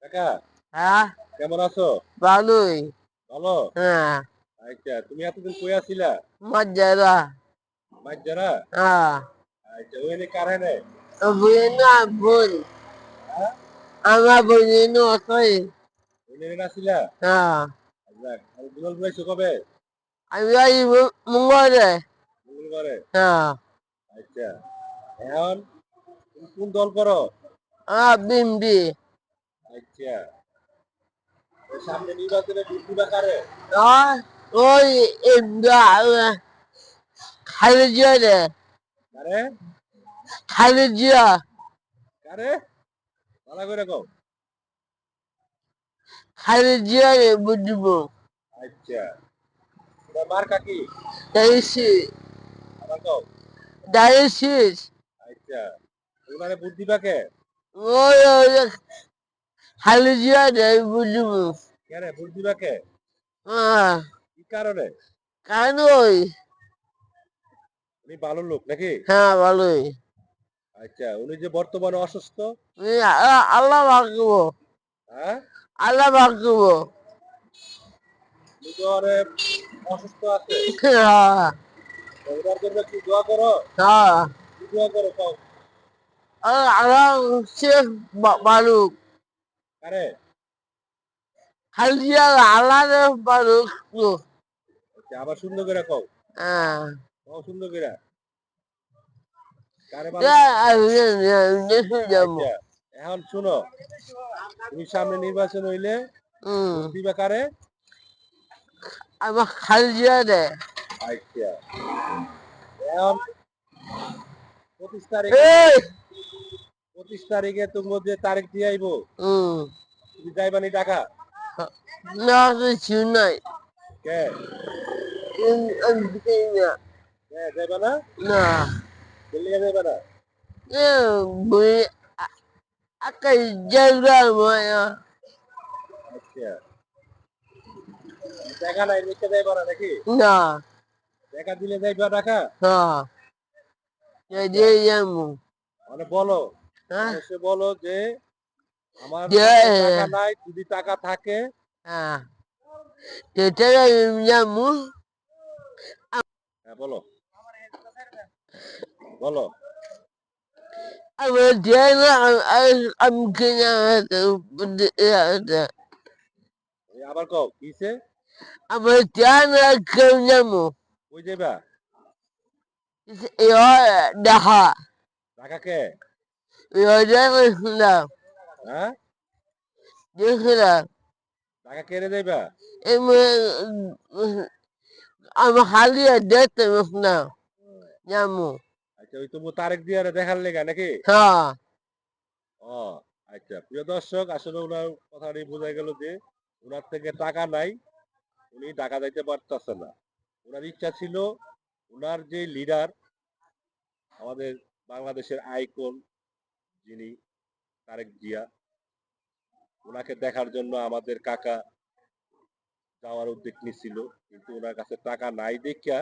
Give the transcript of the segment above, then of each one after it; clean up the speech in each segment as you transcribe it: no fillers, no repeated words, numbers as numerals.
কাকা হ্যাঁ, কেমন আছো? ভালোই। ভালো। হ্যাঁ, আচ্ছা, তুমি এতদিন কই আছিলা? মজারা। মাইজারা। হ্যাঁ, আচ্ছা, ওইনে কারে নাই? বুঝিনা ভুল। হ্যাঁ, আমার বুঝিনো অতই। ওইনে আছিলা? হ্যাঁ, যাক, আর দুলাল ভাইছো কবে? আমি ওই মঙ্গলে। মঙ্গলবারে। হ্যাঁ, আচ্ছা, এখন তুমি কোন দল করো? বিম্বি। আচ্ছা, ওই সামনে নির্বাচনে ভোট দিবা কারে? ওই খালেজিয়া রে। কারে? খালেজিয়া। কারে? ভালো করে কও। খালেজিয়া রে বুঝবো। আচ্ছা, তোমার মার্কা কি? ডায়ালিসিস। আবার কও। ডায়ালিসিস। আচ্ছা, ওনারে ভোট দিবা কে? ওই খালেজিয়া রে বুঝবো। কে ভোট দিবা কে? হ্যাঁ, কি কারণে? কারণ ওই। উনি ভালো লোক নাকি? হ্যাঁ, ভালোই। আচ্ছা, উনি যে বর্তমানে অসুস্থ। আল্লাহ বাকবো। হ্যাঁ, আল্লাহ বাকবো। উনি তো অনেক অসুস্থ আছে। হ্যাঁ, তো ওনার জন্য কি দোয়া করো? হ্যাঁ। কি দোয়া করো কও। আল্লাহ হচ্ছে বালুক। কারে? হালদিয়া আল্লাহ বালুক। আচ্ছা, আবার সুন্দর করে কও। হ্যাঁ। কও সুন্দর করে। কারে ভালো করে? যাবো। আচ্ছা, এখন শুনো, তুমি সামনে নির্বাচন হইলে হুম। ভোট দিবা কারে? আমার খালজিয়া দেয়। আচ্ছা, এখন 25 তারিখে এই। 25 তারিখে তুমি যে তারিখ দিয়ে আইবো, হুম। তুমি যাইবানি ঢাকা? না কিছু নাই। কে? না। কে যাইবা না? না। দিল্লি যাইবা না? বই আকাই জায়গা মায়া। আচ্ছা, দেখা নাই লিখে যাইবা না নাকি? না। দেখা দিলে যাইবা ঢাকা? হ্যাঁ। আচ্ছা, যে যাবো। মানে বলো, হ্যাঁ। মানুষে বলো যে আমার যে কাছে টাকা নাই, যদি টাকা থাকে। হ্যাঁ। যেটা যাবো। হ্যাঁ বলো, বলো। আমার জায়গা আমি কিনা আবার কও কিসে? আমার জায়গা কেউ যাবো। কই যাইবা? দেখা ঢাকা কে? দেখলাম হ্যাঁ, দেখলাম ঢাকা কেড়ে যাইবা? আমার হালিয়া দেখতে না যাবো। আচ্ছা, ওই তবু তারেক দিয়ারে দেখার লেগা নাকি? হ্যাঁ। ও আচ্ছা, প্রিয় দর্শক, আসলে ওনার কথাটি বোঝা গেল যে ওনার থেকে টাকা নাই, উনি ঢাকা যাইতে পারতেছে না। ওনার ইচ্ছা ছিল ওনার যে লিডার, আমাদের বাংলাদেশের আইকন যিনি তারেক জিয়া, ওনাকে দেখার জন্য আমাদের কাকা যাওয়ার উদ্যোগ নিছিল, কিন্তু ওনার কাছে টাকা নাই দেখিয়া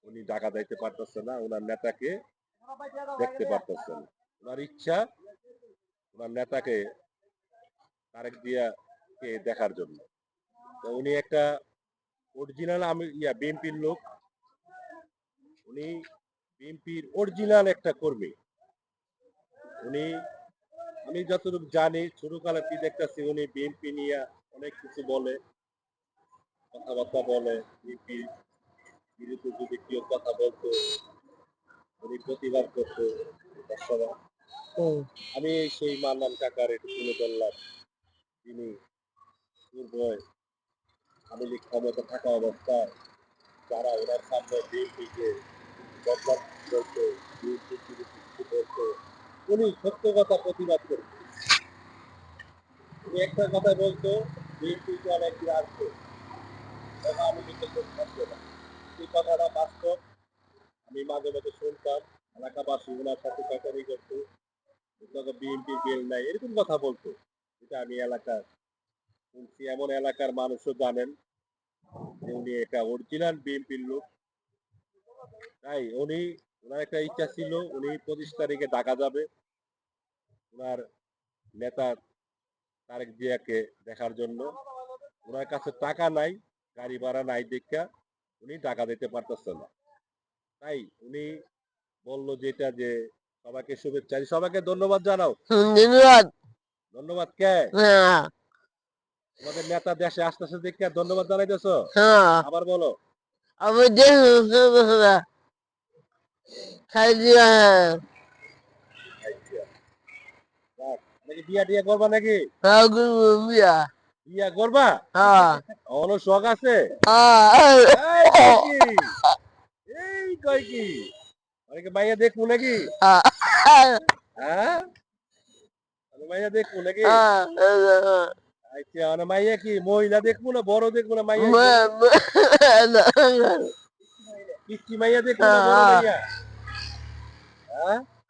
উনি ঢাকা যাইতে পারতেছে না, ওনার নেতাকে দেখতে পারতেছে না। ওনার ইচ্ছা ওনার নেতাকে তারেক জিয়াকে দেখার জন্য। তো উনি একটা অরিজিনাল আমি বিএনপির লোক, উনি বিএনপির অরিজিনাল একটা কর্মী। উনি, আমি যতটুকু জানি ছোটকালে কি দেখতেছি উনি বিএনপি নিয়ে অনেক কিছু বলে, কথাবার্তা বলে। বিএনপির বিরুদ্ধে যদি কেউ কথা বলতো উনি প্রতিবাদ করতো সবসময়। আমি সেই মান্নান কাকার একটু তুলে ধরলাম, তিনি পূর্বে আওয়ামী লীগ ক্ষমতা থাকা অবস্থায় যারা ওনার সামনে বিএনপিকে বদনাম করতো, বিএনপি কিছু বলতো, উনি সত্য কথা প্রতিবাদ করতো। উনি একটা কথা বলতো, বিএনপিকে অনেকদিন আসবে, তখন আমি কিন্তু থাকতো না। এই কথাটা বাস্তব। আমি মাঝে মাঝে শুনতাম এলাকাবাসী ওনার সাথে চাকরি করতো, বিএনপি বেল নাই, এরকম কথা বলতো। এটা আমি এলাকার শুনছি, এমন এলাকার মানুষও জানেন যে উনি একটা অরিজিনাল বিএনপির লোক। তাই ওনার একটা ইচ্ছা ছিল উনি 25 তারিখে ঢাকা যাবে, ওনার নেতা তারেক জিয়াকে দেখার জন্য। ওনার কাছে টাকা নাই, গাড়ি ভাড়া নাই দেখা উনি টাকা দিতে পারতেছে না। তাই উনি বললো যেটা যে সবাইকে শুভেচ্ছা, সবাইকে ধন্যবাদ জানাও। ধন্যবাদ। ধন্যবাদ কে? হ্যাঁ, তোমাদের নেতা দেশে আসতেছে দেখে ধন্যবাদ জানাইতেছো? হ্যাঁ। আবার বলো। আমি দেখুন খাই দিয়া আচ্ছা, যাক, নাকি বিয়া টিয়া করবা নাকি? বিয়া। বিয়া করবা? হ্যাঁ, অন্য শখ আছে? হ্যাঁ, এই কয় কি? এই কয় কি? অনেকে মাইয়া দেখবো নাকি? হ্যাঁ? আমি মাইয়া দেখবো নাকি? আচ্ছা, মানে মাইয়া কি মহিলা দেখবো না বড় দেখবো না মাইয়া হিসেবে? পিচ্চি মাইয়া দেখবো না বড় মাইয়া?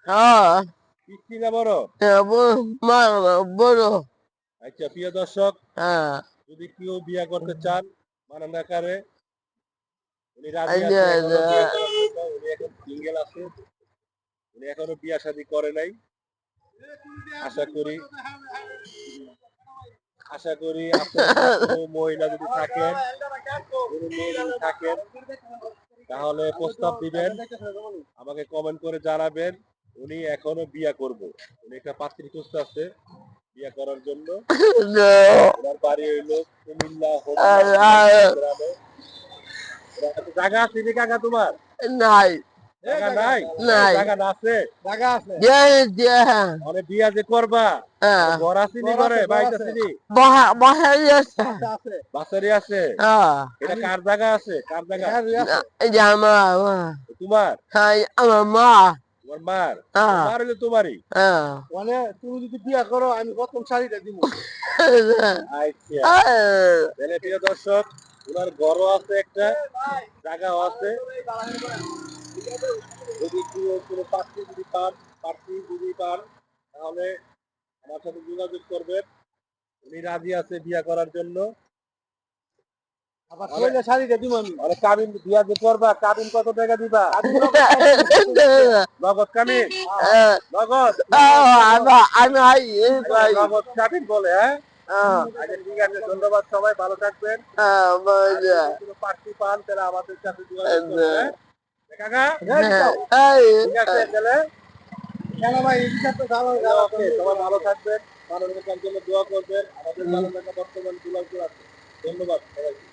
হ্যাঁ? পিচ্চি না বড়? বড়। আচ্ছা, প্রিয় দর্শক, হ্যাঁ, যদি কেউ বিয়া করতে চান মানান আকারে, উনি রাজি আছে এখনো বিয়া করার জন্য। উনি এখন সিঙ্গেল আছে, উনি এখনো বিয়া শাদী করে নাই। আশা করি আপনার কোনো মহিলা যদি থাকেন, কোনো মেয়ে যদি থাকেন, তাহলে প্রস্তাব দিবেন, আমাকে কমেন্ট করে জানাবেন। উনি এখনো বিয়া করব। উনি একটা পাত্রী খুঁজতে আছে বিয়া করার জন্য। ওনার বাড়ি হইলো কুমিল্লা গ্রামে। জায়গা আছে নি কাকা তোমার? নাই, জায়গা নাই? নাই। জায়গা না আছে? মানে বিয়া যে করবা, ঘর আছে নি ঘরে? বাড়িতে আছে নি? বাসায় আছে। বাসারি আছে? এটা কার জায়গা আছে? কার জায়গা? এই যে আমার তোমার? আমার মা। তোমার মার? তোমার মার হইলো তোমারই? মানে তুমি যদি বিয়া করো আমি প্রথম শাড়িটা দিব। আচ্ছা, তাহলে প্রিয় দর্শক, ওনার ঘরও আছে একটা, জায়গাও আছে। যদি কেউ কোনো প্রার্থী যদি পান, তাহলে আমার সাথে যোগাযোগ করবেন। উনি রাজি আছে বিয়া করার জন্য। মানে কাবিন বিয়া যে করবা, কাবিন কত টাকা দিবা? নগদ কাবিন? নগদ? নগদ কাবিন বলে, হ্যাঁ? আচ্ছা, ঠিক আছে, ধন্যবাদ, সবাই ভালো থাকবেন। আর যদি কোনো প্রার্থী পান তাহলে আমাদের সাথে যোগাযোগ করবেন, হ্যাঁ? কাকা, ঠিক আছে তাহলে। ওকে, সবাই ভালো থাকবেন, মানবতার জন্য দোয়া করবেন, আমাদের মানবতা বর্তমান দুলাল আছে। ধন্যবাদ সবাইকে।